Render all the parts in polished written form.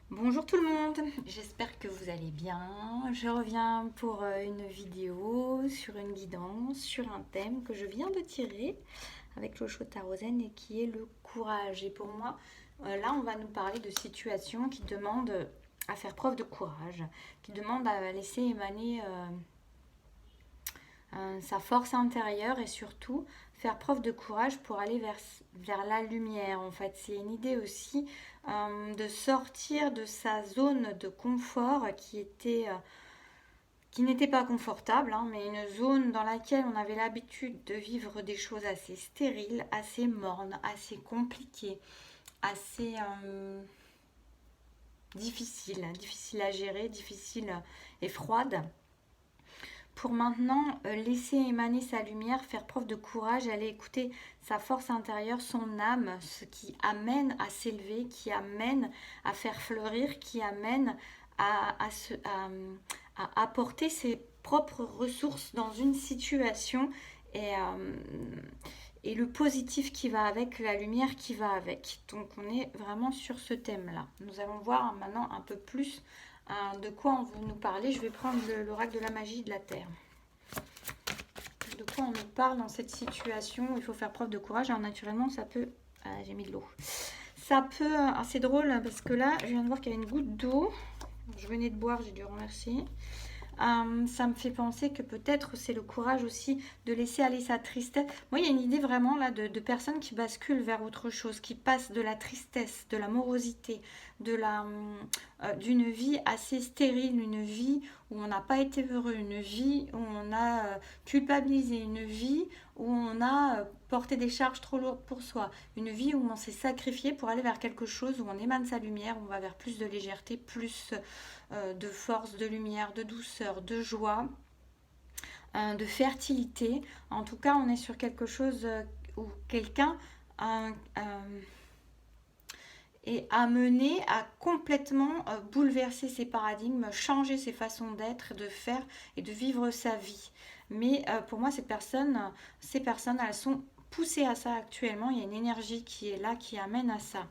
Bonjour tout le monde, j'espère que vous allez bien. Je reviens pour une vidéo sur une guidance, sur un thème que je viens de tirer avec le Tarot et qui est le courage. Et pour moi, là on va nous parler de situations qui demandent à faire preuve de courage, qui demandent à laisser émaner sa force intérieure et surtout faire preuve de courage pour aller vers la lumière. En fait, c'est une idée aussi de sortir de sa zone de confort qui n'était pas confortable, hein, mais une zone dans laquelle on avait l'habitude de vivre des choses assez stériles, assez mornes, assez compliquées, assez difficiles à gérer, difficiles et froides pour maintenant laisser émaner sa lumière, faire preuve de courage, aller écouter sa force intérieure, son âme, ce qui amène à s'élever, qui amène à faire fleurir, qui amène à apporter ses propres ressources dans une situation et, euh, et le positif qui va avec, la lumière qui va avec. Donc on est vraiment sur ce thème-là. Nous allons voir maintenant un peu plus de quoi on veut nous parler. Je vais prendre l'oracle de la magie de la Terre. De quoi on nous parle dans cette situation où il faut faire preuve de courage. Alors naturellement, ça peut... Ah, j'ai mis de l'eau. Ça peut... C'est drôle parce que là, je viens de voir qu'il y avait une goutte d'eau. Je venais de boire, j'ai dû remercier. Ça me fait penser que peut-être c'est le courage aussi de laisser aller sa tristesse. Moi, il y a une idée vraiment là de personnes qui basculent vers autre chose, qui passent de la tristesse, de la morosité, d'une vie assez stérile, une vie où on n'a pas été heureux, une vie où on a culpabilisé, une vie où on a porté des charges trop lourdes pour soi, une vie où on s'est sacrifié pour aller vers quelque chose où on émane sa lumière, où on va vers plus de légèreté, plus de force, de lumière, de douceur, de joie, de fertilité. En tout cas, on est sur quelque chose où quelqu'un est amené à complètement bouleverser ses paradigmes, changer ses façons d'être, de faire et de vivre sa vie. Mais pour moi, ces personnes, elles sont poussées à ça actuellement. Il y a une énergie qui est là, qui amène à ça.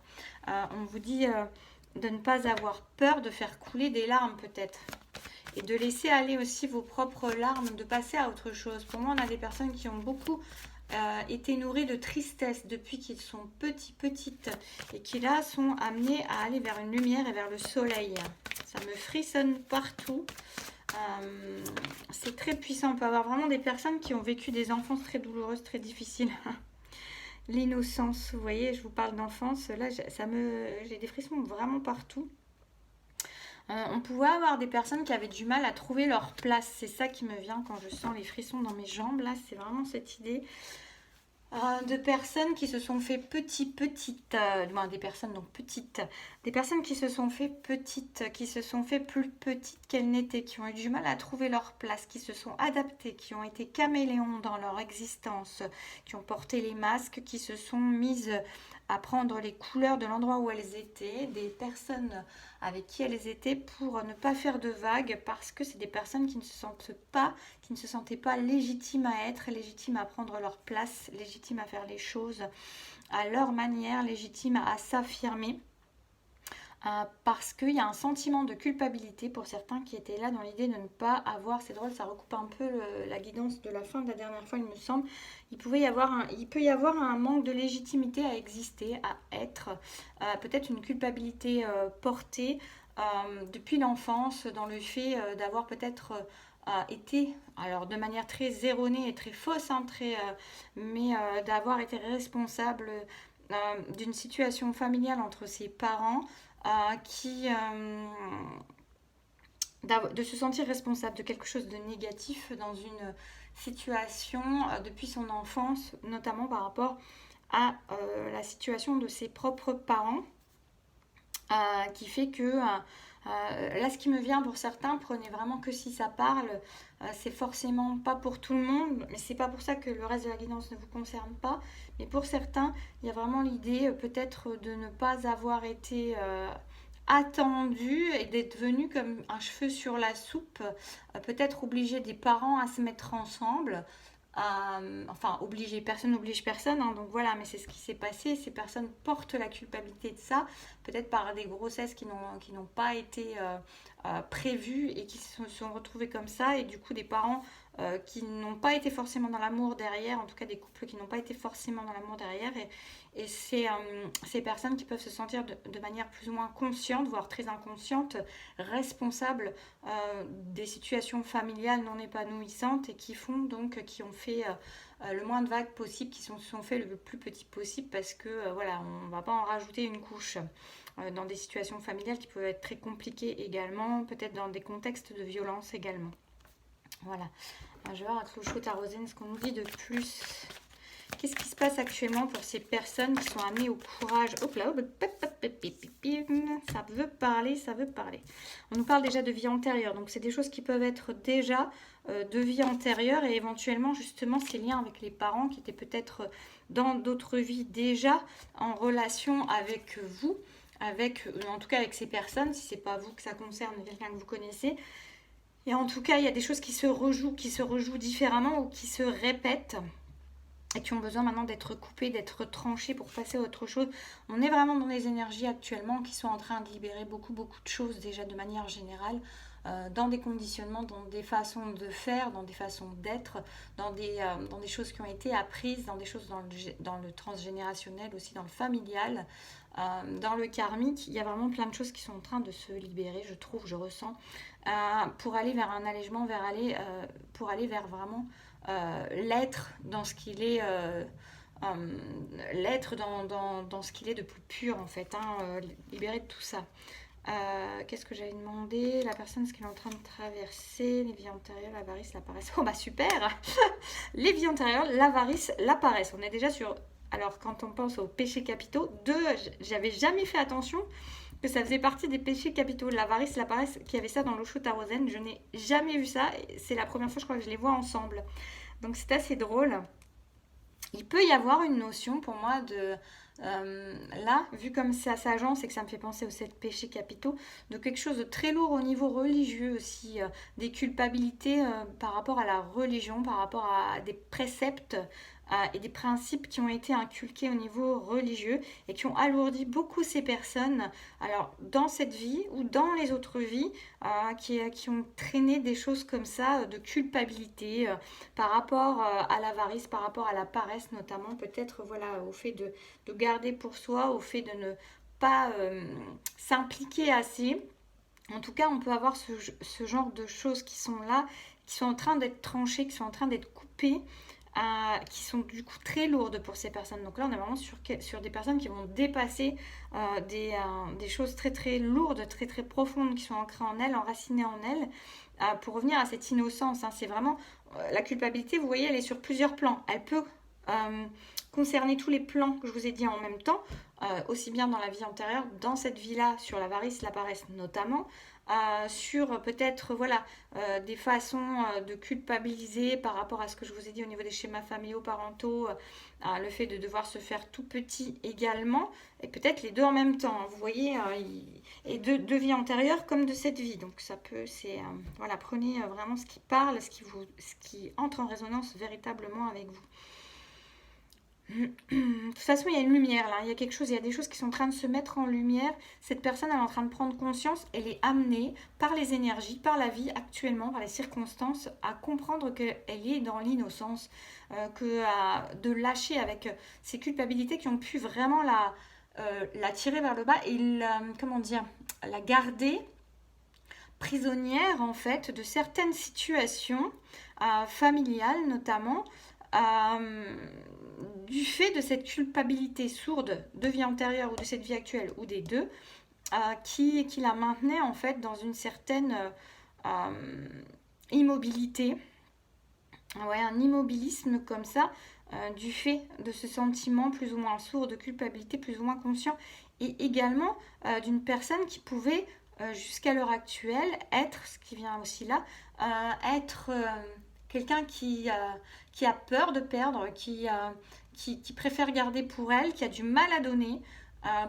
On vous dit de ne pas avoir peur de faire couler des larmes peut-être et de laisser aller aussi vos propres larmes, de passer à autre chose. Pour moi, on a des personnes qui ont beaucoup été nourries de tristesse depuis qu'ils sont petites et qui là sont amenées à aller vers une lumière et vers le soleil. Ça me frissonne partout. C'est très puissant. On peut avoir vraiment des personnes qui ont vécu des enfances très douloureuses, très difficiles. L'innocence, vous voyez, je vous parle d'enfance, là j'ai des frissons vraiment partout. On pouvait avoir des personnes qui avaient du mal à trouver leur place. C'est ça qui me vient quand je sens les frissons dans mes jambes. Là, c'est vraiment cette idée de personnes qui se sont fait petites, des personnes donc petites, des personnes qui se sont fait petites, qui se sont fait plus petites qu'elles n'étaient, qui ont eu du mal à trouver leur place, qui se sont adaptées, qui ont été caméléons dans leur existence, qui ont porté les masques, qui se sont mises à prendre les couleurs de l'endroit où elles étaient, des personnes avec qui elles étaient pour ne pas faire de vagues parce que c'est des personnes qui ne se sentaient pas légitimes à être, légitimes à prendre leur place, légitimes à faire les choses à leur manière, légitimes à s'affirmer. Parce qu'il y a un sentiment de culpabilité pour certains qui étaient là dans l'idée de ne pas avoir, c'est drôle, ça recoupe un peu la guidance de la fin de la dernière fois, il me semble, il peut y avoir un manque de légitimité à exister, à être, peut-être une culpabilité portée depuis l'enfance dans le fait d'avoir peut-être été, alors de manière très erronée et très fausse, hein, mais d'avoir été responsable d'une situation familiale entre ses parents qui de se sentir responsable de quelque chose de négatif dans une situation depuis son enfance, notamment par rapport à la situation de ses propres parents, qui fait que là, ce qui me vient pour certains, prenez vraiment que si ça parle, c'est forcément pas pour tout le monde, mais c'est pas pour ça que le reste de la guidance ne vous concerne pas. Mais pour certains, il y a vraiment l'idée peut-être de ne pas avoir été attendu et d'être venu comme un cheveu sur la soupe, peut-être obligé des parents à se mettre ensemble. enfin, personne n'oblige personne, hein, donc voilà, mais c'est ce qui s'est passé. Ces personnes portent la culpabilité de ça, peut-être par des grossesses qui n'ont pas été prévues et qui se sont retrouvées comme ça, et du coup des parents qui n'ont pas été forcément dans l'amour derrière, en tout cas des couples qui n'ont pas été forcément dans l'amour derrière, et c'est ces personnes qui peuvent se sentir de manière plus ou moins consciente, voire très inconsciente, responsables des situations familiales non épanouissantes, et qui ont fait le moins de vagues possible, qui se sont fait le plus petit possible, parce que voilà, on ne va pas en rajouter une couche dans des situations familiales qui peuvent être très compliquées également, peut-être dans des contextes de violence également. Voilà. Alors, je vais voir avec Clochot Tarosène ce qu'on nous dit de plus. Qu'est-ce qui se passe actuellement pour ces personnes qui sont amenées au courage? Hop là, ça veut parler, ça veut parler. On nous parle déjà de vie antérieure, donc c'est des choses qui peuvent être déjà de vie antérieure, et éventuellement justement ces liens avec les parents qui étaient peut-être dans d'autres vies déjà en relation avec vous, en tout cas avec ces personnes, si c'est pas vous que ça concerne, quelqu'un que vous connaissez. Et en tout cas, il y a des choses qui se rejouent différemment ou qui se répètent et qui ont besoin maintenant d'être coupées, d'être tranchées pour passer à autre chose. On est vraiment dans des énergies actuellement qui sont en train de libérer beaucoup de choses déjà de manière générale, dans des conditionnements, dans des façons de faire, dans des façons d'être, dans des choses qui ont été apprises, dans des choses dans le transgénérationnel, aussi dans le familial, dans le karmique. Il y a vraiment plein de choses qui sont en train de se libérer, je trouve, je ressens, pour aller vers un allègement, pour aller vers vraiment l'être dans ce qu'il est, l'être dans ce qu'il est de plus pur en fait, libéré de tout ça. Qu'est-ce que j'avais demandé? La personne, ce qu'elle est en train de traverser, les vies antérieures, l'avarice, la paresse. Oh bah super. Les vies antérieures, l'avarice, la paresse. On est déjà sur... Alors quand on pense aux péchés capitaux, j'avais jamais fait attention que ça faisait partie des péchés capitaux, l'avarice, la paresse, qui avait ça dans l'Osho Tarozen. Je n'ai jamais vu ça, c'est la première fois je crois que je les vois ensemble. Donc c'est assez drôle. Il peut y avoir une notion pour moi de... là, vu comme ça s'agence et que ça me fait penser aux 7 péchés capitaux, de quelque chose de très lourd au niveau religieux aussi, des culpabilités par rapport à la religion, par rapport à des préceptes et des principes qui ont été inculqués au niveau religieux et qui ont alourdi beaucoup ces personnes, alors dans cette vie ou dans les autres vies, qui ont traîné des choses comme ça, de culpabilité par rapport à l'avarice, par rapport à la paresse notamment, peut-être voilà, au fait de garder pour soi, au fait de ne pas s'impliquer assez. En tout cas, on peut avoir ce genre de choses qui sont là, qui sont en train d'être tranchées, qui sont en train d'être coupées, qui sont du coup très lourdes pour ces personnes. Donc là, on est vraiment sur des personnes qui vont dépasser des choses très très lourdes, très très profondes, qui sont ancrées en elles, enracinées en elles, pour revenir à cette innocence. C'est vraiment la culpabilité, vous voyez, elle est sur plusieurs plans. Elle peut concerner tous les plans que je vous ai dit en même temps, aussi bien dans la vie antérieure, dans cette vie-là, sur l'avarice, la paresse notamment, sur peut-être voilà, des façons de culpabiliser par rapport à ce que je vous ai dit au niveau des schémas familiaux, parentaux, le fait de devoir se faire tout petit également, et peut-être les deux en même temps, vous voyez, et de vie antérieure comme de cette vie. Donc ça peut, voilà, prenez vraiment ce qui parle, ce qui entre en résonance véritablement avec vous. De toute façon, il y a une lumière là, il y a des choses qui sont en train de se mettre en lumière. Cette personne, elle est en train de prendre conscience, elle est amenée par les énergies, par la vie actuellement, par les circonstances, à comprendre qu'elle est dans l'innocence, de lâcher avec ces culpabilités qui ont pu vraiment la tirer vers le bas et la garder prisonnière en fait de certaines situations familiales notamment. Du fait de cette culpabilité sourde de vie antérieure ou de cette vie actuelle ou des deux, qui la maintenait en fait dans une certaine immobilité, un immobilisme comme ça, du fait de ce sentiment plus ou moins sourd de culpabilité, plus ou moins conscient, et également d'une personne qui pouvait jusqu'à l'heure actuelle être, ce qui vient aussi là, être quelqu'un qui a peur de perdre, qui préfère garder pour elle, qui a du mal à donner,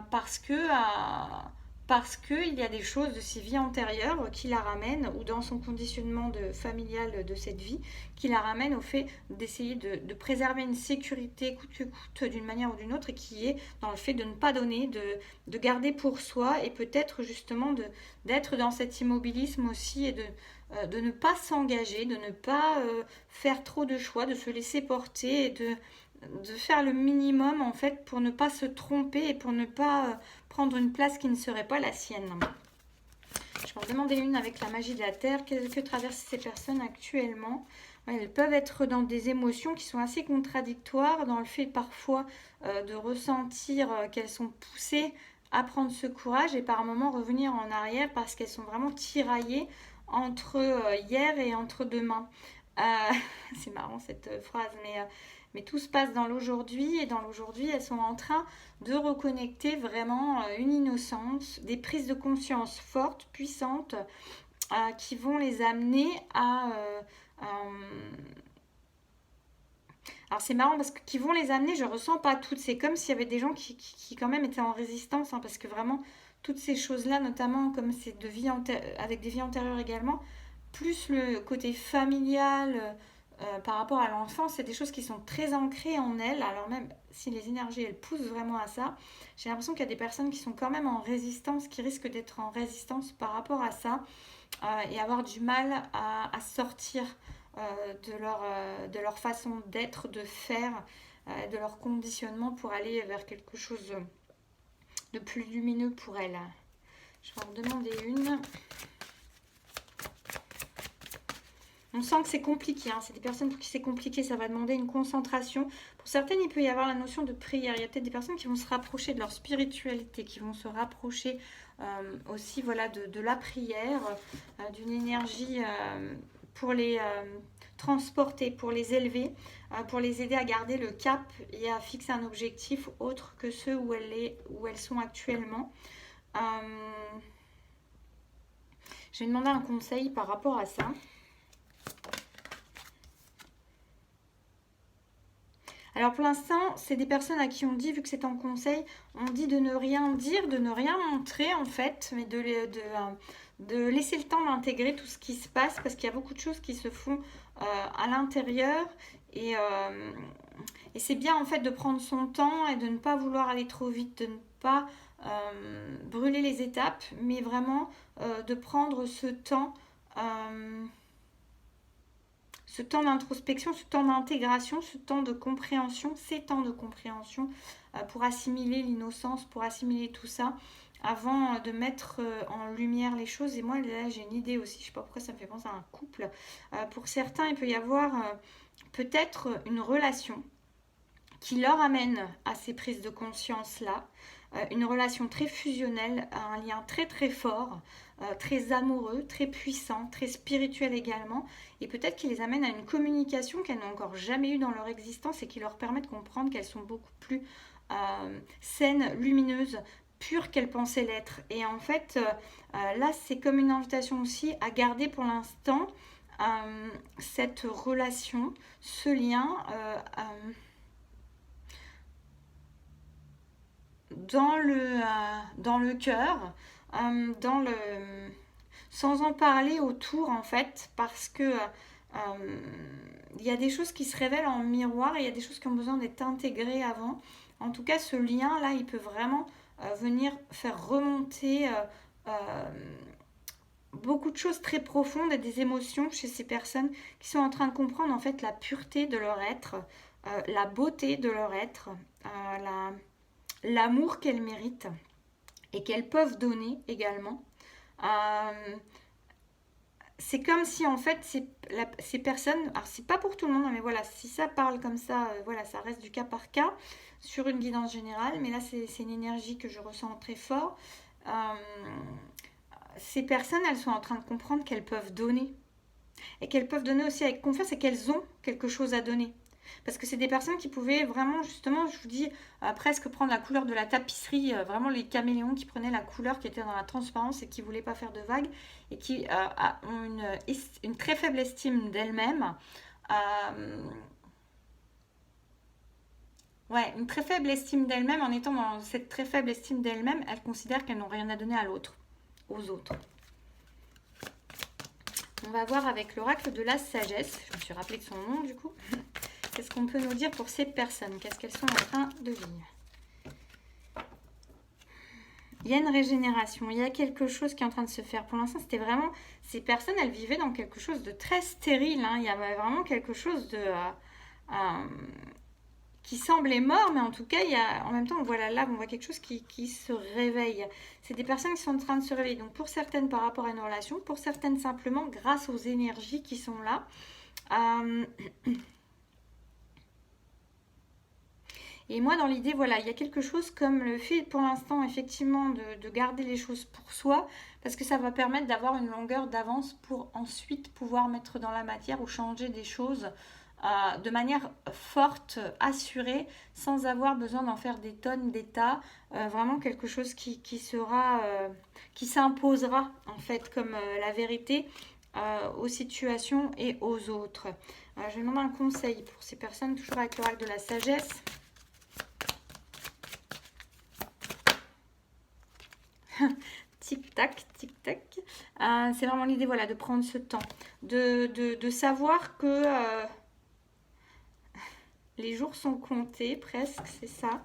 parce que parce qu'il y a des choses de ses vies antérieures qui la ramènent, ou dans son conditionnement familial de cette vie, qui la ramènent au fait d'essayer de préserver une sécurité coûte que coûte d'une manière ou d'une autre, et qui est dans le fait de ne pas donner, de garder pour soi, et peut-être justement d'être dans cet immobilisme aussi, et de ne pas s'engager, de ne pas faire trop de choix, de se laisser porter, et de faire le minimum en fait pour ne pas se tromper et pour ne pas prendre une place qui ne serait pas la sienne. Je vais en demander une avec la magie de la Terre. Que traversent ces personnes actuellement? Ouais, elles peuvent être dans des émotions qui sont assez contradictoires, dans le fait parfois de ressentir qu'elles sont poussées à prendre ce courage, et par moments revenir en arrière parce qu'elles sont vraiment tiraillées entre hier et entre demain. Euh, c'est marrant cette phrase, mais tout se passe dans l'aujourd'hui, et dans l'aujourd'hui, elles sont en train de reconnecter vraiment une innocence, des prises de conscience fortes, puissantes, qui vont les amener à alors c'est marrant parce que qui vont les amener, je ressens pas toutes. C'est comme s'il y avait des gens qui quand même étaient en résistance, hein, parce que vraiment toutes ces choses-là, notamment comme c'est avec des vies antérieures également, plus le côté familial par rapport à l'enfance, c'est des choses qui sont très ancrées en elles. Alors même si les énergies elles poussent vraiment à ça, j'ai l'impression qu'il y a des personnes qui sont quand même en résistance, qui risquent d'être en résistance par rapport à ça, et avoir du mal sortir de leur façon d'être, de faire, de leur conditionnement pour aller vers quelque chose de plus lumineux pour elles. Je vais en demander une. On sent que c'est compliqué, hein. C'est des personnes pour qui c'est compliqué, ça va demander une concentration. Pour certaines, il peut y avoir la notion de prière. Il y a peut-être des personnes qui vont se rapprocher de leur spiritualité, qui vont se rapprocher aussi voilà, de la prière, d'une énergie pour les transporter, pour les élever, pour les aider à garder le cap et à fixer un objectif autre que ceux où elles sont actuellement. Je vais demander un conseil par rapport à ça. Alors pour l'instant, c'est des personnes à qui on dit, vu que c'est en conseil, on dit de ne rien dire, de ne rien montrer en fait, mais de laisser le temps d'intégrer tout ce qui se passe, parce qu'il y a beaucoup de choses qui se font à l'intérieur, et, euh, et c'est bien en fait de prendre son temps et de ne pas vouloir aller trop vite, de ne pas brûler les étapes, mais vraiment de prendre ce temps d'introspection, ce temps d'intégration, ce temps de compréhension, ces temps de compréhension pour assimiler l'innocence, pour assimiler tout ça, avant de mettre en lumière les choses. Et moi, là, j'ai une idée aussi, je ne sais pas pourquoi ça me fait penser à un couple. Pour certains, il peut y avoir peut-être une relation qui leur amène à ces prises de conscience-là, une relation très fusionnelle, un lien très très fort, très amoureux, très puissant, très spirituel également, et peut-être qui les amène à une communication qu'elles n'ont encore jamais eue dans leur existence, et qui leur permet de comprendre qu'elles sont beaucoup plus saines, lumineuses, pures qu'elles pensaient l'être. Et en fait, là, c'est comme une invitation aussi à garder pour l'instant cette relation, ce lien dans le cœur, sans en parler autour en fait, parce que il y a des choses qui se révèlent en miroir, et il y a des choses qui ont besoin d'être intégrées avant. En tout cas, ce lien là, il peut vraiment venir faire remonter beaucoup de choses très profondes, et des émotions chez ces personnes qui sont en train de comprendre en fait la pureté de leur être, la beauté de leur être, l'amour qu'elles méritent et qu'elles peuvent donner également. C'est comme si en fait ces personnes, alors c'est pas pour tout le monde, mais voilà, si ça parle comme ça, voilà, ça reste du cas par cas sur une guidance générale, mais là c'est une énergie que je ressens très fort. Ces personnes, elles sont en train de comprendre qu'elles peuvent donner, et qu'elles peuvent donner aussi avec confiance, et qu'elles ont quelque chose à donner. Parce que c'est des personnes qui pouvaient vraiment, justement, je vous dis, presque prendre la couleur de la tapisserie, vraiment les caméléons qui prenaient la couleur qui était dans la transparence et qui ne voulaient pas faire de vagues, et qui ont une très faible estime d'elles-mêmes. Ouais, une très faible estime d'elle-même. En étant dans cette très faible estime d'elle-même, elle considère qu'elles n'ont rien à donner à l'autre, aux autres. On va voir avec l'oracle de la sagesse. Je me suis rappelé de son nom du coup. Qu'est-ce qu'on peut nous dire pour ces personnes? Qu'est-ce qu'elles sont en train de vivre? Il y a une régénération, il y a quelque chose qui est en train de se faire. Pour l'instant, c'était vraiment... Ces personnes, elles vivaient dans quelque chose de très stérile. Hein. Il y avait vraiment quelque chose de... qui semblait mort, mais en tout cas, il y a, en même temps, on voit la lave, on voit quelque chose qui se réveille. C'est des personnes qui sont en train de se réveiller. Donc, pour certaines, par rapport à une relation, pour certaines, simplement, grâce aux énergies qui sont là. Et moi, dans l'idée, voilà, il y a quelque chose comme le fait, pour l'instant, effectivement, de garder les choses pour soi, parce que ça va permettre d'avoir une longueur d'avance pour ensuite pouvoir mettre dans la matière ou changer des choses de manière forte, assurée, sans avoir besoin d'en faire des tonnes, des tas. Vraiment quelque chose qui sera, qui s'imposera, en fait, comme la vérité aux situations et aux autres. Je vais demander un conseil pour ces personnes, toujours avec l'oracle de la sagesse. Tic-tac, tic-tac. C'est vraiment l'idée, voilà, de prendre ce temps, de savoir que les jours sont comptés, presque, c'est ça.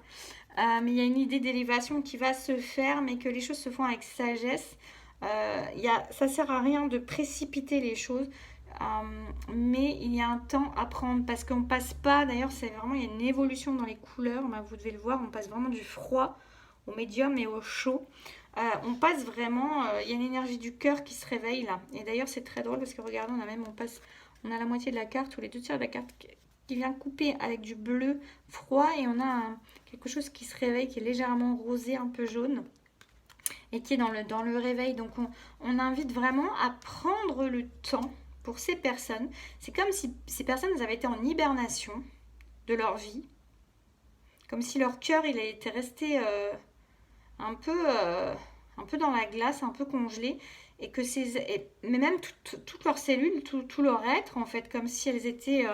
Mais il y a une idée d'élévation qui va se faire, mais que les choses se font avec sagesse. Ça sert à rien de précipiter les choses, mais il y a un temps à prendre parce qu'on passe pas. D'ailleurs, c'est vraiment il y a une évolution dans les couleurs. Vous devez le voir, on passe vraiment du froid au médium et au chaud. On passe vraiment, il y a une énergie du cœur qui se réveille là. Et d'ailleurs, c'est très drôle parce que regardez, on a la moitié de la carte ou les deux tiers de la carte qui vient couper avec du bleu froid et on a quelque chose qui se réveille, qui est légèrement rosé, un peu jaune et qui est dans le réveil. Donc on invite vraiment à prendre le temps pour ces personnes. C'est comme si ces personnes avaient été en hibernation de leur vie, comme si leur cœur il était resté un peu dans la glace, un peu congelé, et que mais même toutes leurs cellules, tout leur être, en fait, comme si elles étaient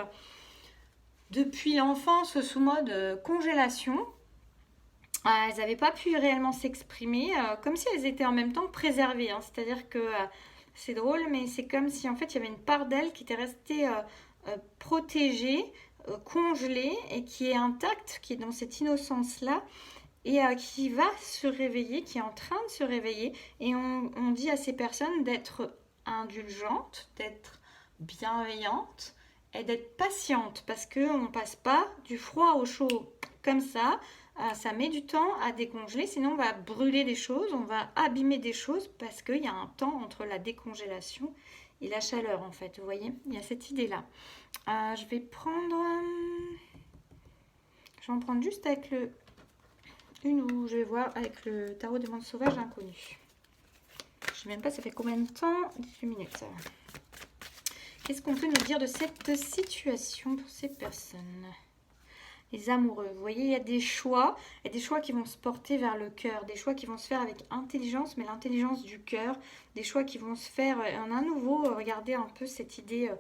depuis l'enfance sous mode congélation. Elles n'avaient pas pu réellement s'exprimer, comme si elles étaient en même temps préservées. Hein. C'est-à-dire que c'est drôle, mais c'est comme si en fait il y avait une part d'elle qui était restée protégée, congelée, et qui est intacte, qui est dans cette innocence-là et qui va se réveiller, qui est en train de se réveiller. Et on dit à ces personnes d'être indulgentes, d'être bienveillantes et d'être patientes parce qu'on ne passe pas du froid au chaud comme ça. Ça met du temps à décongeler, sinon on va brûler des choses, on va abîmer des choses parce qu'il y a un temps entre la décongélation et la chaleur en fait, vous voyez, il y a cette idée-là. Je vais en prendre juste avec une où je vais voir avec le tarot des mondes sauvages inconnus. Je ne sais même pas ça fait combien de temps, 18 minutes. Qu'est-ce qu'on peut nous dire de cette situation pour ces personnes? Les amoureux, vous voyez, il y a des choix qui vont se porter vers le cœur, des choix qui vont se faire avec intelligence, mais l'intelligence du cœur, des choix qui vont se faire en un nouveau, regardez un peu cette idée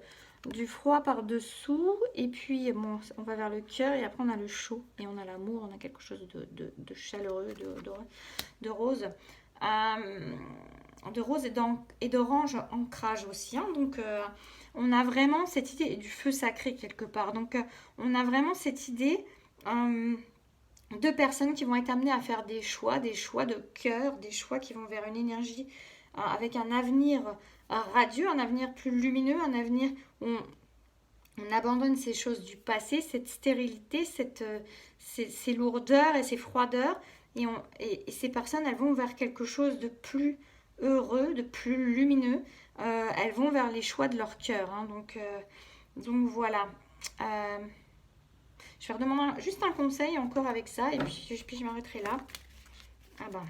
du froid par-dessous, et puis bon, on va vers le cœur, et après on a le chaud, et on a l'amour, on a quelque chose de chaleureux, de rose. De rose et d'orange ancrage aussi, hein, donc on a vraiment cette idée du feu sacré quelque part. Donc on a vraiment cette idée de personnes qui vont être amenées à faire des choix de cœur, des choix qui vont vers une énergie avec un avenir radieux, un avenir plus lumineux, un avenir où on abandonne ces choses du passé, cette stérilité, ces lourdeurs et ces froideurs. Et ces personnes, elles vont vers quelque chose de plus heureux, de plus lumineux. Elles vont vers les choix de leur cœur. Hein. Donc voilà. Je vais redemander juste un conseil encore avec ça. Et puis je m'arrêterai là. Ah ben.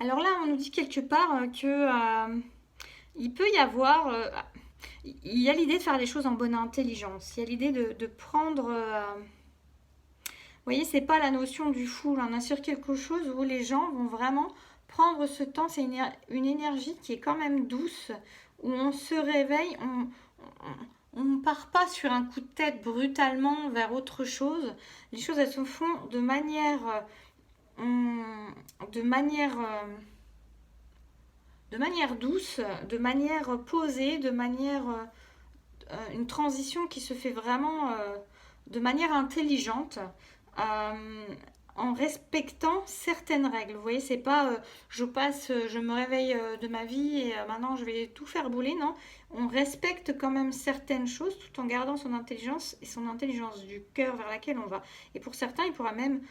Alors là, on nous dit quelque part que il peut y avoir... il y a l'idée de faire les choses en bonne intelligence. Il y a l'idée de prendre... vous voyez, c'est pas la notion du fou. Là. On est sur quelque chose où les gens vont vraiment prendre ce temps. C'est une énergie qui est quand même douce, où on se réveille, on part pas sur un coup de tête brutalement vers autre chose. Les choses, elles se font de manière, de manière, de manière douce, de manière posée, de manière, une transition qui se fait vraiment de manière intelligente. euh, En respectant certaines règles. Vous voyez, c'est pas je me réveille de ma vie et maintenant je vais tout faire bouler. Non, on respecte quand même certaines choses tout en gardant son intelligence et son intelligence du cœur vers laquelle on va. Et pour certains, il pourra même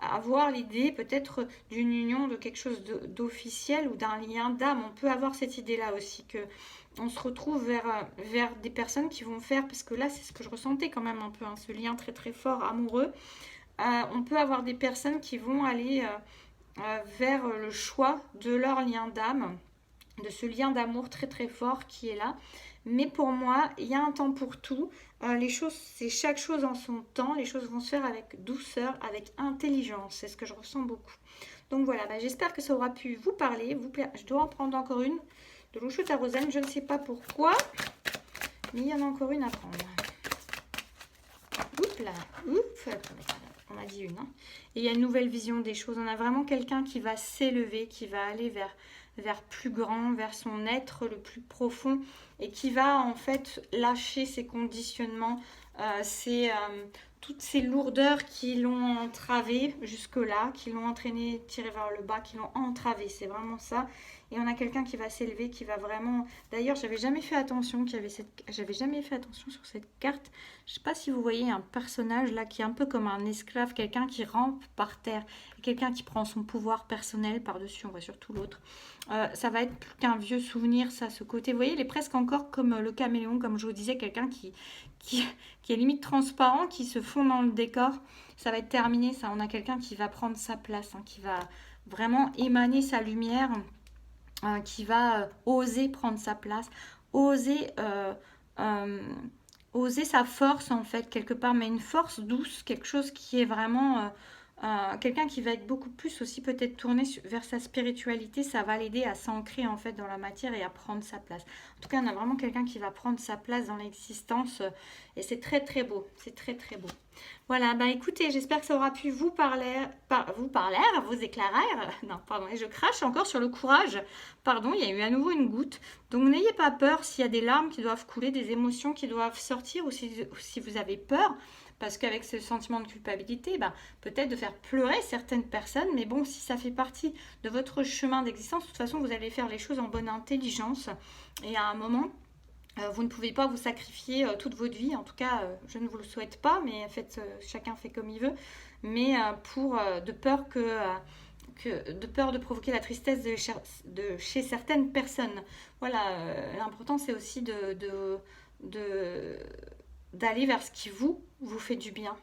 avoir l'idée peut-être d'une union, de quelque chose d'officiel ou d'un lien d'âme. On peut avoir cette idée-là aussi que on se retrouve vers des personnes qui vont faire, parce que là c'est ce que je ressentais quand même un peu, hein, ce lien très très fort amoureux. On peut avoir des personnes qui vont aller vers le choix de leur lien d'âme, de ce lien d'amour très très fort qui est là. Mais pour moi, il y a un temps pour tout. Les choses, c'est chaque chose en son temps. Les choses vont se faire avec douceur, avec intelligence. C'est ce que je ressens beaucoup. Donc voilà, bah, j'espère que ça aura pu vous parler, vous plaire. Je dois en prendre encore une de l'eau chaude à Rosanne. Je ne sais pas pourquoi, mais il y en a encore une à prendre. Oups là, oups, on a dit une. Hein. Et il y a une nouvelle vision des choses. On a vraiment quelqu'un qui va s'élever, qui va aller vers plus grand, vers son être le plus profond et qui va en fait lâcher ses conditionnements, toutes ces lourdeurs qui l'ont entravé jusque-là, qui l'ont entraîné, tiré vers le bas, qui l'ont entravé. C'est vraiment ça. Et on a quelqu'un qui va s'élever, qui va vraiment... D'ailleurs, j'avais jamais fait attention j'avais jamais fait attention sur cette carte. Je ne sais pas si vous voyez un personnage là qui est un peu comme un esclave, quelqu'un qui rampe par terre, quelqu'un qui prend son pouvoir personnel par-dessus, on voit surtout l'autre. Ça va être plus qu'un vieux souvenir, ça, ce côté. Vous voyez, il est presque encore comme le caméléon, comme je vous disais, quelqu'un qui est limite transparent, qui se fond dans le décor. Ça va être terminé, ça. On a quelqu'un qui va prendre sa place, hein, qui va vraiment émaner sa lumière, qui va oser prendre sa place, oser, euh, oser sa force en fait quelque part, mais une force douce, quelque chose qui est vraiment quelqu'un qui va être beaucoup plus aussi peut-être tourné vers sa spiritualité. Ça va l'aider à s'ancrer en fait dans la matière et à prendre sa place. En tout cas, on a vraiment quelqu'un qui va prendre sa place dans l'existence et c'est très très beau, c'est très très beau. Voilà, bah écoutez, j'espère que ça aura pu vous parler, vous éclairer. Non, pardon, et je crache encore sur le courage. Pardon, il y a eu à nouveau une goutte. Donc n'ayez pas peur s'il y a des larmes qui doivent couler, des émotions qui doivent sortir ou si vous avez peur. Parce qu'avec ce sentiment de culpabilité, bah, peut-être de faire pleurer certaines personnes. Mais bon, si ça fait partie de votre chemin d'existence, de toute façon, vous allez faire les choses en bonne intelligence. Et à un moment, vous ne pouvez pas vous sacrifier toute votre vie. En tout cas, je ne vous le souhaite pas. Mais en fait, chacun fait comme il veut. Mais de peur de peur de provoquer la tristesse de chez certaines personnes. Voilà, l'important c'est aussi de d'aller vers ce qui vous fait du bien,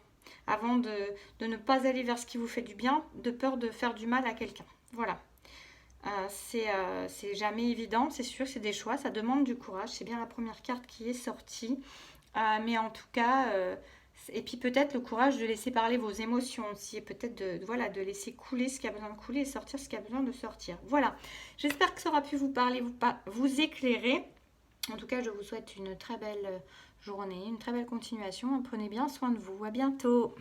avant de ne pas aller vers ce qui vous fait du bien, de peur de faire du mal à quelqu'un. Voilà. C'est jamais évident, c'est sûr, c'est des choix, ça demande du courage. C'est bien la première carte qui est sortie. Mais en tout cas, et puis peut-être le courage de laisser parler vos émotions aussi, et peut-être voilà, de laisser couler ce qui a besoin de couler et sortir ce qui a besoin de sortir. Voilà, j'espère que ça aura pu vous parler, vous éclairer. En tout cas, je vous souhaite une très belle journée, une très belle continuation. Prenez bien soin de vous. À bientôt.